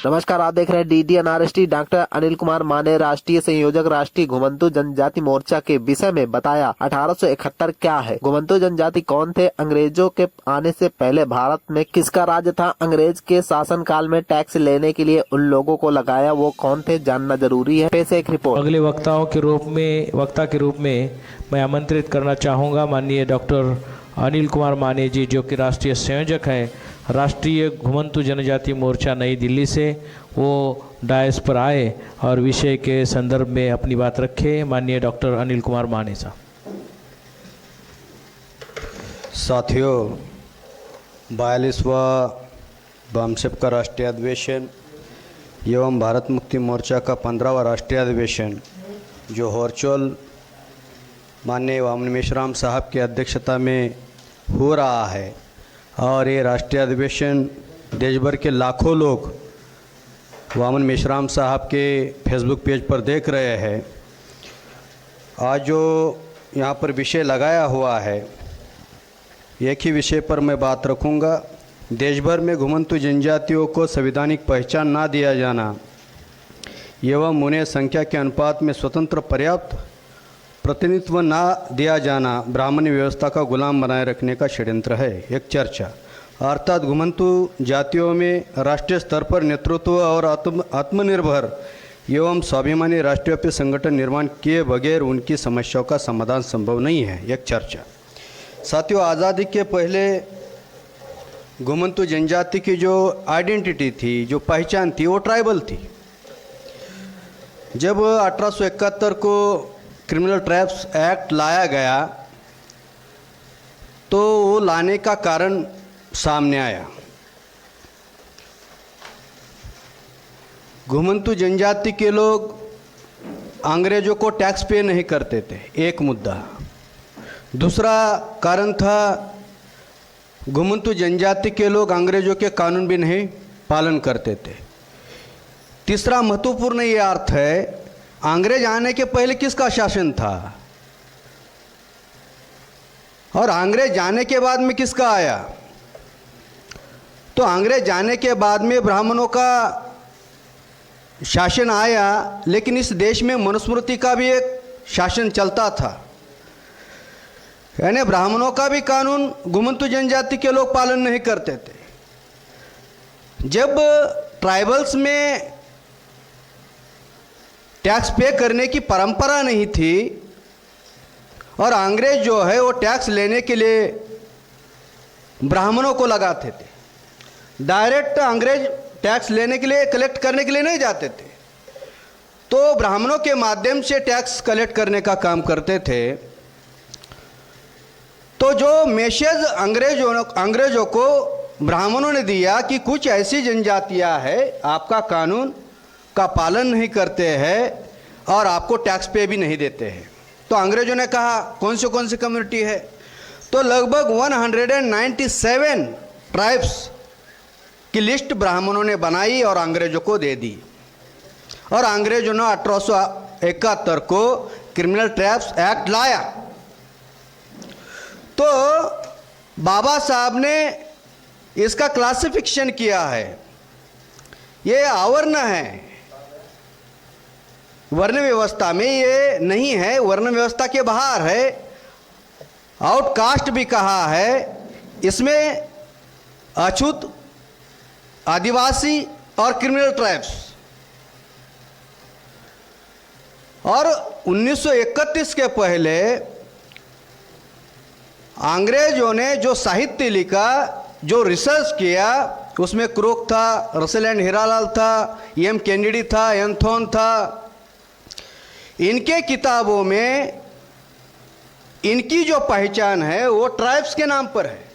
नमस्कार, आप देख रहे हैं DDNRST। डॉक्टर अनिल कुमार माने, राष्ट्रीय संयोजक, राष्ट्रीय घुमंतु जनजाति मोर्चा के विषय में बताया 1871 क्या है। घुमंतु जनजाति कौन थे? अंग्रेजों के आने से पहले भारत में किसका राज था? अंग्रेज के शासन काल में टैक्स लेने के लिए उन लोगों को लगाया, वो कौन थे, जानना जरूरी है। पेश एक रिपोर्ट। अगले वक्ता के रूप में मैं आमंत्रित करना चाहूँगा माननीय डॉक्टर अनिल कुमार माने जी, जो कि राष्ट्रीय संयोजक हैं राष्ट्रीय घुमंतु जनजाति मोर्चा नई दिल्ली से। वो डायस पर आए और विषय के संदर्भ में अपनी बात रखे। माननीय डॉक्टर अनिल कुमार माने साहब। साथियों, 42वां बामसेप का राष्ट्रीय अधिवेशन एवं भारत मुक्ति मोर्चा का 15वां राष्ट्रीय अधिवेशन जो वर्चुअल माननीय वामन मेश्राम साहब की अध्यक्षता में हो रहा है, और ये राष्ट्रीय अधिवेशन देश भर के लाखों लोग वामन मेश्राम साहब के फेसबुक पेज पर देख रहे हैं। आज जो यहाँ पर विषय लगाया हुआ है, एक ही विषय पर मैं बात रखूँगा। देश भर में घुमंतु जनजातियों को संवैधानिक पहचान ना दिया जाना एवं उन्हें संख्या के अनुपात में स्वतंत्र पर्याप्त प्रतिनिधित्व ना दिया जाना ब्राह्मणी व्यवस्था का गुलाम बनाए रखने का षड्यंत्र है। एक चर्चा अर्थात घुमंतु जातियों में राष्ट्रीय स्तर पर नेतृत्व और आत्मनिर्भर एवं स्वाभिमानी राष्ट्रव्यापी संगठन निर्माण किए बगैर उनकी समस्याओं का समाधान संभव नहीं है। एक चर्चा। साथियों, आज़ादी के पहले घुमंतु जनजाति की जो आइडेंटिटी थी, जो पहचान थी, वो ट्राइबल थी। जब 1871 को क्रिमिनल ट्रैप्स एक्ट लाया गया तो वो लाने का कारण सामने आया। घुमंतु जनजाति के लोग अंग्रेजों को टैक्स पे नहीं करते थे, एक मुद्दा। दूसरा कारण था घुमंतु जनजाति के लोग अंग्रेजों के कानून भी नहीं पालन करते थे। तीसरा महत्वपूर्ण ये अर्थ है, अंग्रेज आने के पहले किसका शासन था और अंग्रेज जाने के बाद में किसका आया? तो अंग्रेज जाने के बाद में ब्राह्मणों का शासन आया, लेकिन इस देश में मनुस्मृति का भी एक शासन चलता था, यानी ब्राह्मणों का भी कानून घुमंतु जनजाति के लोग पालन नहीं करते थे। जब ट्राइबल्स में टैक्स पे करने की परंपरा नहीं थी और अंग्रेज जो है वो टैक्स लेने के लिए ब्राह्मणों को लगाते थे। डायरेक्ट अंग्रेज टैक्स लेने के लिए, कलेक्ट करने के लिए नहीं जाते थे, तो ब्राह्मणों के माध्यम से टैक्स कलेक्ट करने का काम करते थे। तो जो मैसेज अंग्रेजों को ब्राह्मणों ने दिया कि कुछ ऐसी जनजातियां हैं आपका कानून का पालन नहीं करते हैं और आपको टैक्स पे भी नहीं देते हैं, तो अंग्रेजों ने कहा कौन सी कम्युनिटी है? तो लगभग 197 ट्राइब्स की लिस्ट ब्राह्मणों ने बनाई और अंग्रेजों को दे दी, और अंग्रेजों ने 1871 को क्रिमिनल ट्रैप्स एक्ट लाया। तो बाबा साहब ने इसका क्लासिफिकेशन किया है। ये अवर्ण है, वर्ण व्यवस्था में ये नहीं है, वर्ण व्यवस्था के बाहर है। आउटकास्ट भी कहा है। इसमें अछूत, आदिवासी और क्रिमिनल ट्राइब्स। और 1931 के पहले अंग्रेजों ने जो साहित्य लिखा, जो रिसर्च किया, उसमें क्रोक था, रसेल एंड हीरालाल था, एम कैनेडी था, एंथोन था। इनके किताबों में इनकी जो पहचान है वो ट्राइब्स के नाम पर है,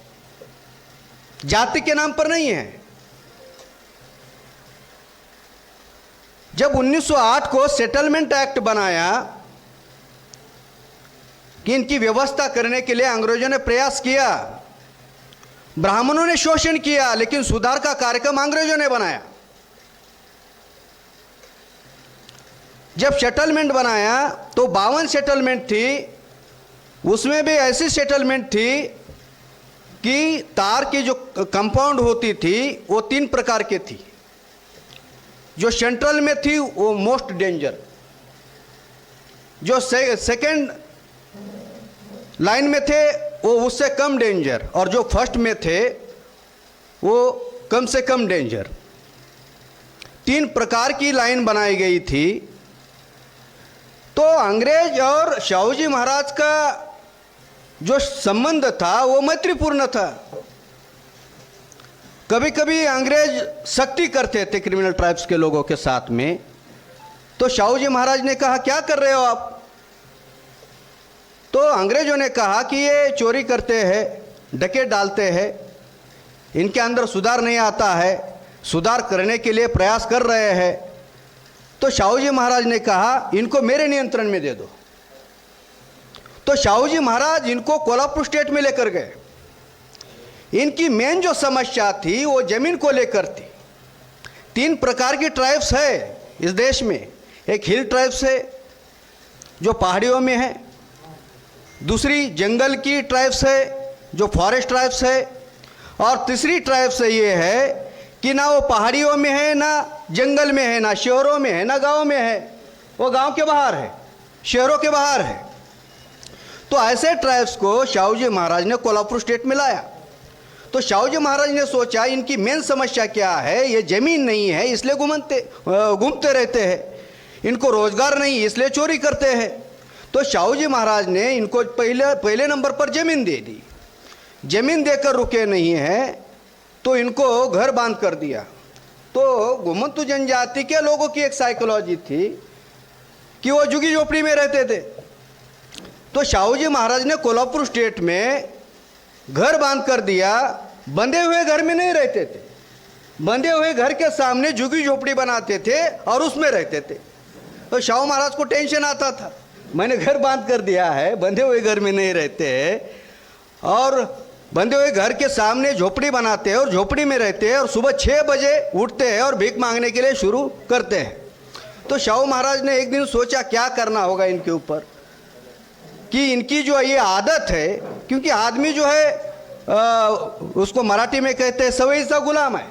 जाति के नाम पर नहीं है। जब 1908 को सेटलमेंट एक्ट बनाया कि इनकी व्यवस्था करने के लिए अंग्रेजों ने प्रयास किया, ब्राह्मणों ने शोषण किया, लेकिन सुधार का कार्यक्रम अंग्रेजों ने बनाया। जब सेटलमेंट बनाया तो 52 सेटलमेंट थी, उसमें भी ऐसी सेटलमेंट थी कि तार की जो कंपाउंड होती थी वो 3 प्रकार की थी। जो सेंट्रल में थी वो मोस्ट डेंजर, जो सेकंड लाइन में थे वो उससे कम डेंजर, और जो फर्स्ट में थे वो कम से कम डेंजर। 3 प्रकार की लाइन बनाई गई थी। तो अंग्रेज और शाहू जी महाराज का जो संबंध था वो मैत्रीपूर्ण था। कभी कभी अंग्रेज सख्ती करते थे क्रिमिनल ट्राइब्स के लोगों के साथ में, तो शाहू जी महाराज ने कहा क्या कर रहे हो आप? तो अंग्रेजों ने कहा कि ये चोरी करते हैं, डकैत डालते हैं, इनके अंदर सुधार नहीं आता है, सुधार करने के लिए प्रयास कर रहे हैं। तो शाहू जी महाराज ने कहा इनको मेरे नियंत्रण में दे दो। तो शाहू जी महाराज इनको कोल्हापुर स्टेट में लेकर गए। इनकी मेन जो समस्या थी वो जमीन को लेकर थी। 3 प्रकार की ट्राइब्स है इस देश में। एक हिल ट्राइब्स है जो पहाड़ियों में है, दूसरी जंगल की ट्राइब्स है जो फॉरेस्ट ट्राइब्स है, और तीसरी ट्राइब्स ये है कि ना वो पहाड़ियों में है, ना जंगल में है, ना शहरों में है, ना गाँव में है, वो गाँव के बाहर है, शहरों के बाहर है। तो ऐसे ट्राइब्स को शाहू जी महाराज ने कोल्हापुर स्टेट में लाया। तो शाहू जी महाराज ने सोचा इनकी मेन समस्या क्या है, ये जमीन नहीं है इसलिए घूमते रहते हैं, इनको रोजगार नहीं इसलिए चोरी करते हैं। तो शाहू जी महाराज ने इनको पहले नंबर पर जमीन दे दी। जमीन देकर रुके नहीं हैं तो इनको घर बांध कर दिया। तो घुमंतू जनजाति के लोगों की एक साइकोलॉजी थी कि वो झुग्गी झोपड़ी में रहते थे। तो शाहू जी महाराज ने कोल्हापुर स्टेट में घर बांध कर दिया। बंधे हुए घर में नहीं रहते थे, बंधे हुए घर के सामने झुग्गी झोपड़ी बनाते थे और उसमें रहते थे। तो शाहू महाराज को टेंशन आता था, मैंने घर बांध कर दिया है, बंधे हुए घर में नहीं रहते हैं, और बंधे हुए घर के सामने झोपड़ी बनाते हैं और झोपड़ी में रहते हैं, और सुबह 6 बजे उठते हैं और भीख मांगने के लिए शुरू करते हैं। तो शाहू महाराज ने एक दिन सोचा क्या करना होगा इनके ऊपर, कि इनकी जो ये आदत है, क्योंकि आदमी जो है उसको मराठी में कहते हैं सवई सा गुलाम है।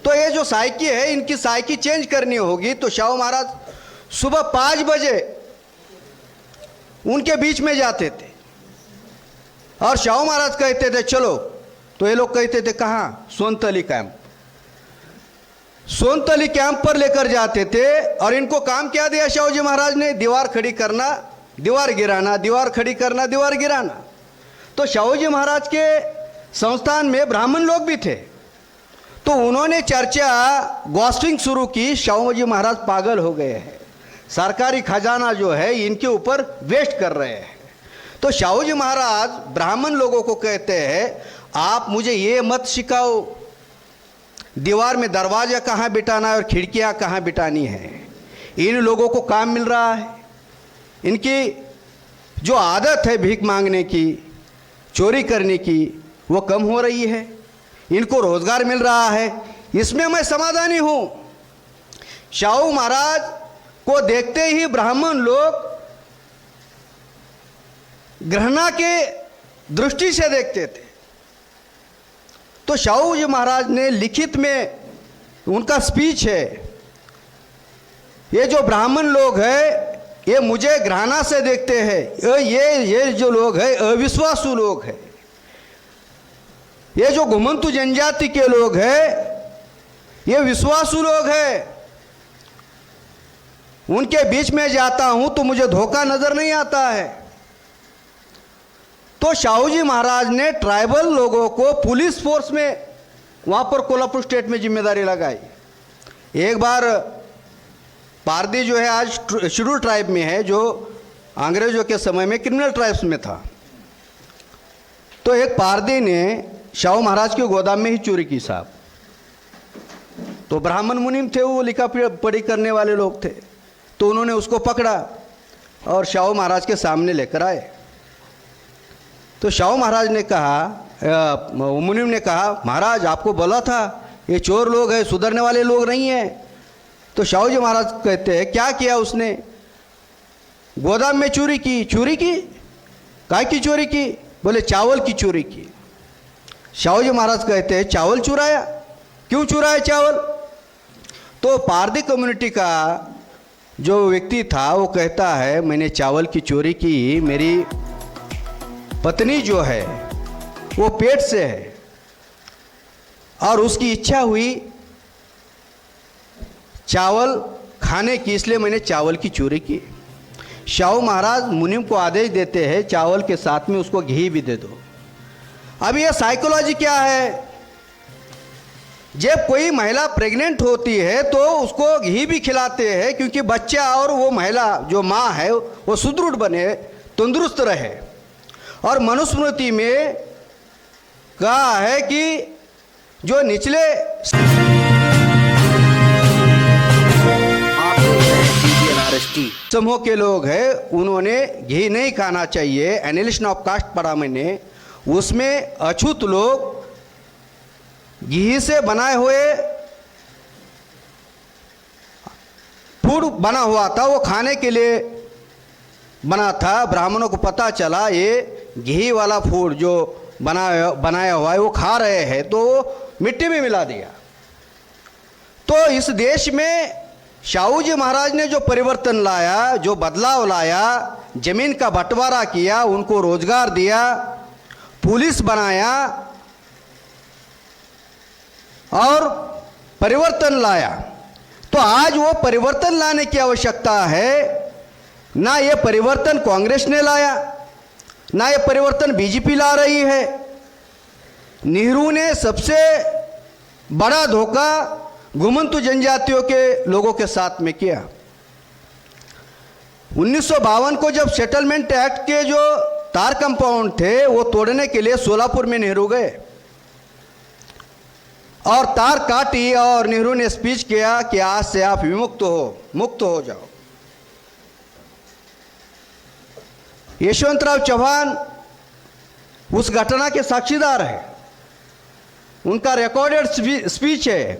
तो ये जो साइकी है इनकी साइकी चेंज करनी होगी। तो शाहू महाराज सुबह 5 बजे उनके बीच में जाते थे और शाहू महाराज कहते थे चलो। तो ये लोग कहते थे कहाँ? सोनतली कैंप। सोनतली कैंप पर लेकर जाते थे और इनको काम क्या दिया शाहू जी महाराज ने? दीवार खड़ी करना, दीवार गिराना, दीवार खड़ी करना, दीवार गिराना। तो शाहू जी महाराज के संस्थान में ब्राह्मण लोग भी थे, तो उन्होंने चर्चा गॉसिपिंग शुरू की, शाहू जी महाराज पागल हो गए हैं, सरकारी खजाना जो है इनके ऊपर वेस्ट कर रहे हैं। तो शाहू जी महाराज ब्राह्मण लोगों को कहते हैं आप मुझे ये मत सिखाओ दीवार में दरवाजा कहाँ बिठाना है और खिड़कियाँ कहाँ बिठानी है। इन लोगों को काम मिल रहा है, इनकी जो आदत है भीख मांगने की, चोरी करने की, वो कम हो रही है, इनको रोजगार मिल रहा है, इसमें मैं समाधानी हूँ। शाहू महाराज को देखते ही ब्राह्मण लोग घृणा के दृष्टि से देखते थे। तो शाहू जी महाराज ने लिखित में, उनका स्पीच है, ये जो ब्राह्मण लोग हैं ये मुझे घृणा से देखते हैं, ये जो लोग हैं अविश्वासु लोग हैं, ये जो घुमंतू जनजाति के लोग हैं ये विश्वासु लोग हैं, उनके बीच में जाता हूं तो मुझे धोखा नजर नहीं आता है। तो शाहू जी महाराज ने ट्राइबल लोगों को पुलिस फोर्स में वहां पर कोल्हापुर स्टेट में जिम्मेदारी लगाई। एक बार पारदी जो है आज शेड्यूल ट्राइब में है, जो अंग्रेजों के समय में क्रिमिनल ट्राइब्स में था। तो एक पारदी ने शाहू महाराज के गोदाम में ही चोरी की साहब। तो ब्राह्मण मुनीम थे, वो लिखा पढ़ी करने वाले लोग थे, तो उन्होंने उसको पकड़ा और शाहू महाराज के सामने लेकर आए। तो शाहू महाराज ने कहा, मुनीम ने कहा महाराज आपको बोला था ये चोर लोग हैं, सुधरने वाले लोग नहीं हैं। तो शाहू जी महाराज कहते हैं क्या किया उसने? गोदाम में चोरी की। चोरी की? काय की चोरी की? बोले चावल की चोरी की। शाहू जी महाराज कहते हैं चावल चुराया? क्यों चुराया चावल? तो पारधी कम्युनिटी का जो व्यक्ति था वो कहता है मैंने चावल की चोरी की, मेरी पत्नी जो है वो पेट से है और उसकी इच्छा हुई चावल खाने की, इसलिए मैंने चावल की चोरी की। शाहू महाराज मुनीम को आदेश देते हैं चावल के साथ में उसको घी भी दे दो। अब यह साइकोलॉजी क्या है, जब कोई महिला प्रेग्नेंट होती है तो उसको घी भी खिलाते हैं क्योंकि बच्चा और वो महिला जो माँ है वो सुदृढ़ बने, तंदुरुस्त रहे। और मनुस्मृति में कहा है कि जो निचले समूह के लोग हैं उन्होंने घी नहीं खाना चाहिए। एनालिसिस ऑफ कास्ट पढ़ा मैंने, उसमें अछूत लोग घी से बनाए हुए फूड बना हुआ था, वो खाने के लिए बना था। ब्राह्मणों को पता चला ये घी वाला फूड जो बनाया हुआ है वो खा रहे हैं, तो वो मिट्टी में मिला दिया। तो इस देश में शाहू जी महाराज ने जो परिवर्तन लाया, जो बदलाव लाया, जमीन का बंटवारा किया, उनको रोजगार दिया, पुलिस बनाया और परिवर्तन लाया, तो आज वो परिवर्तन लाने की आवश्यकता है। ना ये परिवर्तन कांग्रेस ने लाया, ना ये परिवर्तन बीजेपी ला रही है। नेहरू ने सबसे बड़ा धोखा घुमंतु जनजातियों के लोगों के साथ में किया। 1952 को जब सेटलमेंट एक्ट के जो तार कंपाउंड थे वो तोड़ने के लिए सोलापुर में नेहरू गए और तार काटी और नेहरू ने स्पीच किया कि आज से आप विमुक्त हो, मुक्त हो जाओ। यशवंतराव चौहान उस घटना के साक्षीदार है, उनका रिकॉर्डेड स्पीच है।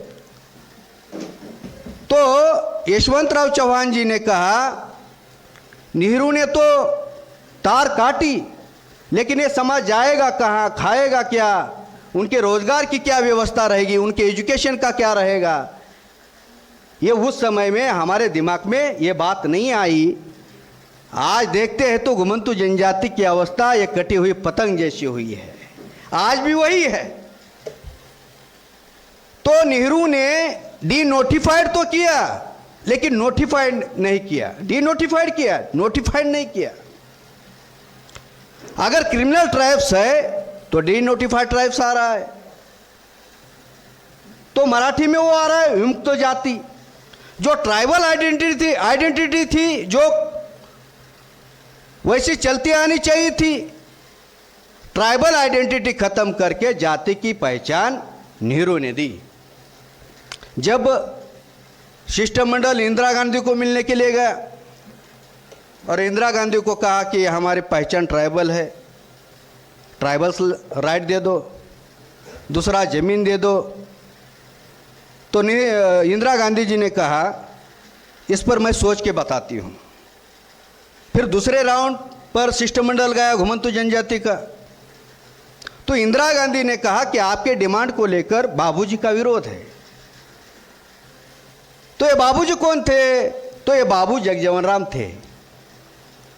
तो यशवंतराव चौहान जी ने कहा नेहरू ने तो तार काटी, लेकिन ये समाज जाएगा कहाँ, खाएगा क्या, उनके रोजगार की क्या व्यवस्था रहेगी, उनके एजुकेशन का क्या रहेगा। ये उस समय में हमारे दिमाग में ये बात नहीं आई। आज देखते हैं तो घुमंतु जनजाति की अवस्था ये कटी हुई पतंग जैसी हुई है, आज भी वही है। तो नेहरू ने डी नोटिफाइड तो किया लेकिन नोटिफाइड नहीं किया, डी नोटिफाइड किया, नोटिफाइड नहीं किया। अगर क्रिमिनल ट्राइब्स है तो डी नोटिफाइड ट्राइब्स आ रहा है, तो मराठी में वो आ रहा है विमुक्त जाति। जो ट्राइबल आइडेंटिटी थी जो वैसी चलती आनी चाहिए थी, ट्राइबल आइडेंटिटी खत्म करके जाति की पहचान नेहरू ने दी। जब शिष्टमंडल इंदिरा गांधी को मिलने के लिए गया और इंदिरा गांधी को कहा कि हमारी पहचान ट्राइबल है, ट्राइबल्स राइट दे दो, दूसरा जमीन दे दो, तो इंदिरा गांधी जी ने कहा इस पर मैं सोच के बताती हूँ। फिर दूसरे राउंड पर शिष्टमंडल गया घुमंतु जनजाति का, तो इंदिरा गांधी ने कहा कि आपके डिमांड को लेकर बाबूजी का विरोध है। तो ये बाबूजी कौन थे? तो ये बाबू जगजीवन राम थे।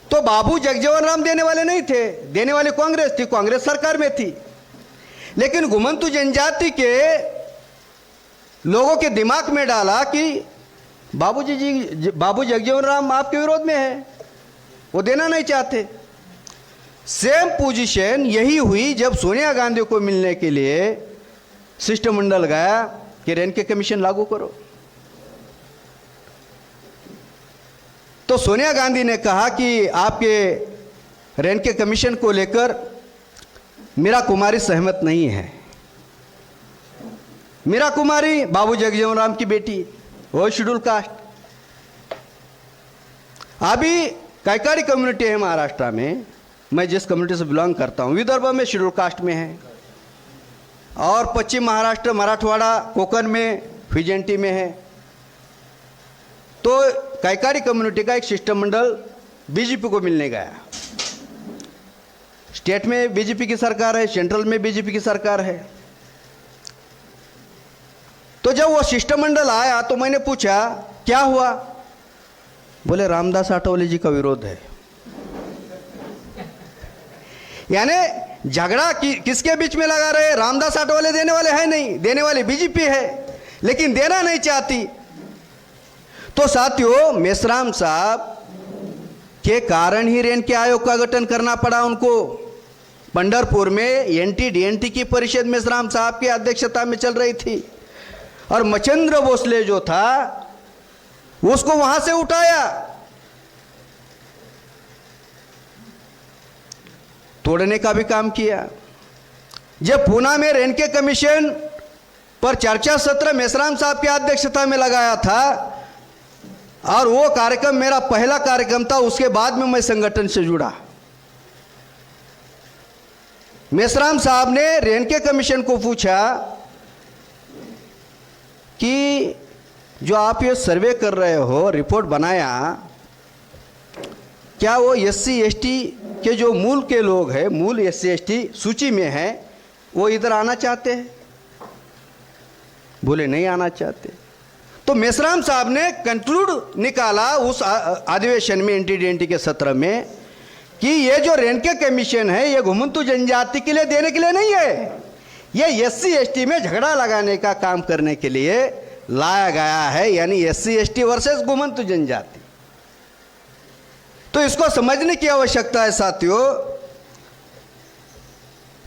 तो बाबू जगजीवन राम देने वाले नहीं थे, देने वाली कांग्रेस थी, कांग्रेस सरकार में थी। लेकिन घुमंतु जनजाति के लोगों के दिमाग में डाला कि बाबू जगजीवन राम आपके विरोध में है, वो देना नहीं चाहते। सेम पोजीशन यही हुई जब सोनिया गांधी को मिलने के लिए शिष्टमंडल गया कि रेनके कमीशन लागू करो। तो सोनिया गांधी ने कहा कि आपके रेनके कमीशन को लेकर मीरा कुमारी सहमत नहीं है। मीरा कुमारी बाबू जगजीवन राम की बेटी, वो शेड्यूल कास्ट। अभी कैकाड़ी कम्युनिटी है महाराष्ट्र में, मैं जिस कम्युनिटी से बिलोंग करता हूँ, विदर्भ में शेड्यूल कास्ट में है, और पश्चिम महाराष्ट्र, मराठवाड़ा, कोकण में फिजेंटी में है। तो कैकाड़ी कम्युनिटी का एक शिष्टमंडल बीजेपी को मिलने गया। स्टेट में बीजेपी की सरकार है, सेंट्रल में बीजेपी की सरकार है। तो जब वो शिष्टमंडल आया तो मैंने पूछा क्या हुआ, बोले रामदास आठवले जी का विरोध है। यानी झगड़ा किसके बीच में लगा रहे, रामदास आठवले देने वाले हैं नहीं, देने वाले बीजेपी है, लेकिन देना नहीं चाहती। तो साथियों, मेश्राम साहब के कारण ही रेणके आयोग का गठन करना पड़ा उनको। पंढरपुर में एनटी-डीएनटी की परिषद मेश्राम साहब की अध्यक्षता में चल रही थी और मच्छिंद्र भोसले जो था उसको वहां से उठाया, तोड़ने का भी काम किया। जब पूना में रेणके कमीशन पर चर्चा सत्र मेश्राम साहब की अध्यक्षता में लगाया था और वो कार्यक्रम मेरा पहला कार्यक्रम था, उसके बाद में मैं संगठन से जुड़ा। मेश्राम साहब ने रेणके कमीशन को पूछा कि जो आप ये सर्वे कर रहे हो, रिपोर्ट बनाया, क्या वो एससी एसटी के जो मूल के लोग हैं, मूल एससी एसटी सूची में हैं, वो इधर आना चाहते हैं? बोले नहीं आना चाहते। तो मेश्राम साहब ने कंक्लूड निकाला उस अधिवेशन में, एनटी-डीएनटी के सत्र में, कि ये जो रेणके कमीशन है ये घुमंतु जनजाति के लिए देने के लिए नहीं है, ये एससी एसटी में झगड़ा लगाने का काम करने के लिए लाया गया है, यानी एससी एसटी वर्सेस घुमंतु जनजाति। तो इसको समझने की आवश्यकता है साथियों।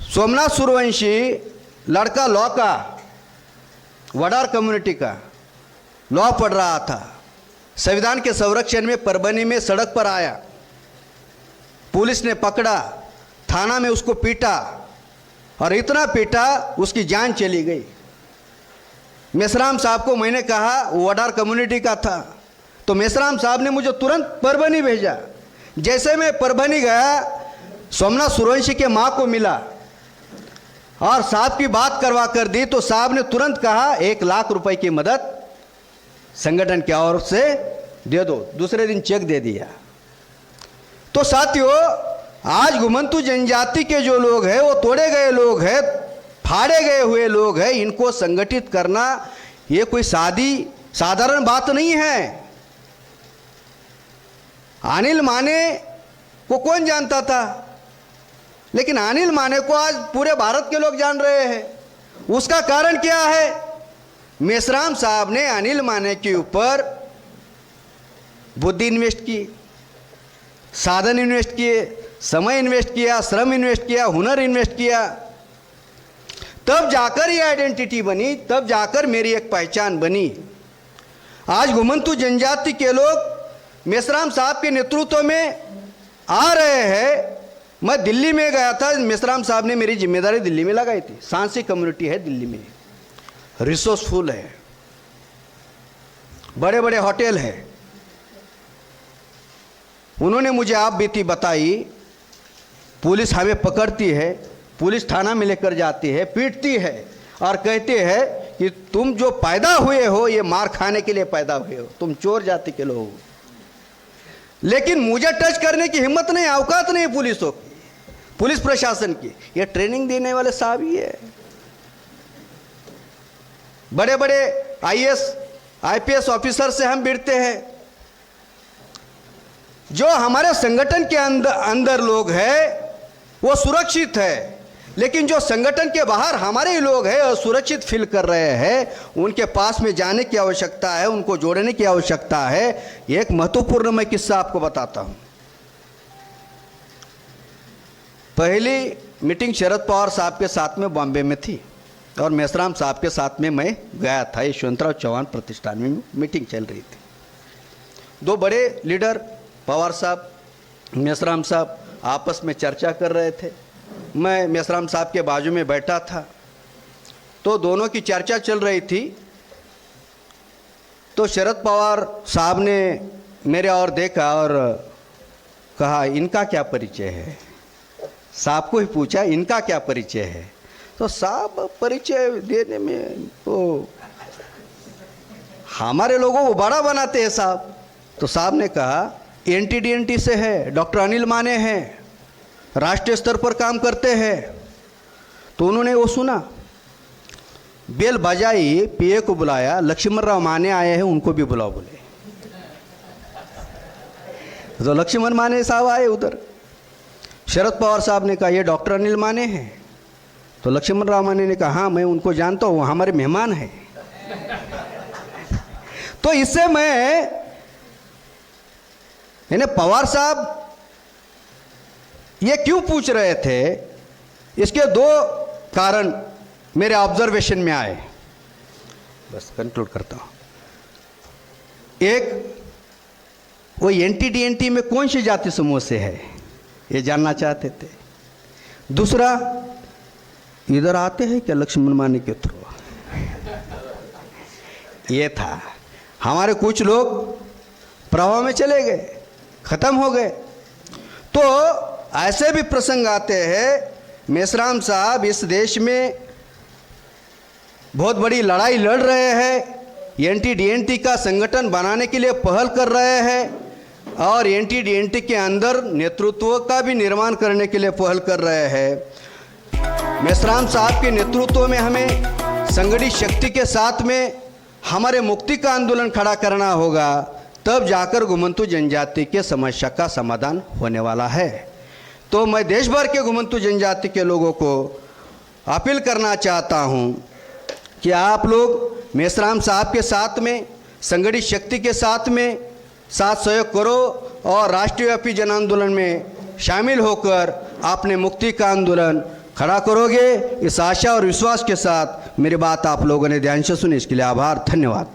सोमनाथ सूर्यवंशी लड़का लॉ का, वडार कम्युनिटी का लॉ पढ़ रहा था, संविधान के संरक्षण में परभनी में सड़क पर आया, पुलिस ने पकड़ा, थाना में उसको पीटा और इतना पीटा उसकी जान चली गई। मेश्राम साहब को मैंने कहा, वो वडार कम्युनिटी का था, तो मेश्राम साहब ने मुझे तुरंत परभनी भेजा। जैसे मैं परभनी गया, सोमनाथ सूर्यवंशी के माँ को मिला और साहब की बात करवा कर दी, तो साहब ने तुरंत कहा 1 लाख रुपए की मदद संगठन की ओर से दे दो। दूसरे दिन चेक दे दिया। तो साथियों, आज घुमंतु जनजाति के जो लोग हैं, वो तोड़े गए लोग हैं, फाड़े गए हुए लोग हैं, इनको संगठित करना ये कोई साधारण बात नहीं है। अनिल माने को कौन जानता था, लेकिन अनिल माने को आज पूरे भारत के लोग जान रहे हैं। उसका कारण क्या है? मेश्राम साहब ने अनिल माने के ऊपर बुद्धि इन्वेस्ट की, साधन इन्वेस्ट किए, समय इन्वेस्ट किया, श्रम इन्वेस्ट किया, हुनर इन्वेस्ट किया, तब जाकर ये आइडेंटिटी बनी, तब जाकर मेरी एक पहचान बनी। आज घुमंतु जनजाति के लोग मेश्राम साहब के नेतृत्व में आ रहे हैं। मैं दिल्ली में गया था, मेश्राम साहब ने मेरी जिम्मेदारी दिल्ली में लगाई थी। सांसी कम्युनिटी है दिल्ली में, रिसोर्सफुल है, बड़े बड़े होटल है। उन्होंने मुझे आप बीती बताई, पुलिस हमें पकड़ती है, पुलिस थाना में लेकर जाती है, पीटती है और कहते हैं कि तुम जो पैदा हुए हो ये मार खाने के लिए पैदा हुए हो, तुम चोर जाति के लोग हो। लेकिन मुझे टच करने की हिम्मत नहीं, औकात नहीं पुलिसों की, पुलिस प्रशासन की। ये ट्रेनिंग देने वाले साहब ही है। बड़े बड़े आईएएस आईपीएस ऑफिसर से हम भिड़ते हैं। जो हमारे संगठन के अंदर लोग हैं वो सुरक्षित है, लेकिन जो संगठन के बाहर हमारे ही लोग हैं असुरक्षित फील कर रहे हैं, उनके पास में जाने की आवश्यकता है, उनको जोड़ने की आवश्यकता है। एक महत्वपूर्ण मैं किस्सा आपको बताता हूं। पहली मीटिंग शरद पवार साहब के साथ में बॉम्बे में थी और मेश्राम साहब के साथ में मैं गया था। यशवंतराव चौहान प्रतिष्ठान में मीटिंग चल रही थी। दो बड़े लीडर पवार साहब, मेश्राम साहब आपस में चर्चा कर रहे थे। मैं मेश्राम साहब के बाजू में बैठा था, तो दोनों की चर्चा चल रही थी। तो शरद पवार साहब ने मेरे और देखा और कहा, इनका क्या परिचय है? साहब को ही पूछा, इनका क्या परिचय है? तो साहब परिचय देने में तो हमारे लोगों को बड़ा बनाते हैं साहब। तो साहब ने कहा, एनटी-डीएनटी से है, डॉक्टर अनिल माने हैं, राष्ट्रीय स्तर पर काम करते हैं। तो उन्होंने वो सुना। बेल बजाई, पीए को बुलाया, लक्ष्मण राव माने आए हैं, उनको भी बुलाओ बोले। तो लक्ष्मण माने साहब आए उधर। शरद पवार साहब ने कहा ये डॉक्टर अनिल माने हैं। तो लक्ष्मण राव माने ने कहा हाँ मैं उनको जानता हूँ, हमारे मेहमान हैं। तो इससे मैं पवार साहब ये क्यों पूछ रहे थे, इसके दो कारण मेरे ऑब्जर्वेशन में आए। बस कंक्लूड करता हूं। एक, वो एनटीडीएनटी में कौन सी जाति समूह से है ये जानना चाहते थे। दूसरा, इधर आते हैं क्या लक्ष्मण माने के थ्रू, ये था। हमारे कुछ लोग प्रवाह में चले गए, खत्म हो गए। तो ऐसे भी प्रसंग आते हैं। मेश्राम साहब इस देश में बहुत बड़ी लड़ाई लड़ रहे हैं, एनटीडीएनटी का संगठन बनाने के लिए पहल कर रहे हैं और एनटीडीएनटी के अंदर नेतृत्व का भी निर्माण करने के लिए पहल कर रहे हैं। मेश्राम साहब के नेतृत्व में हमें संगठित शक्ति के साथ में हमारे मुक्ति का आंदोलन खड़ा करना होगा, तब जाकर घुमंतु जनजाति के समस्या का समाधान होने वाला है। तो मैं देश भर के घुमंतु जनजाति के लोगों को अपील करना चाहता हूं कि आप लोग मेश्राम साहब के साथ में, संगठित शक्ति के साथ में साथ सहयोग करो और राष्ट्रव्यापी जन आंदोलन में शामिल होकर अपने मुक्ति का आंदोलन खड़ा करोगे। इस आशा और विश्वास के साथ मेरी बात आप लोगों ने ध्यान से सुनी, इसके लिए आभार, धन्यवाद।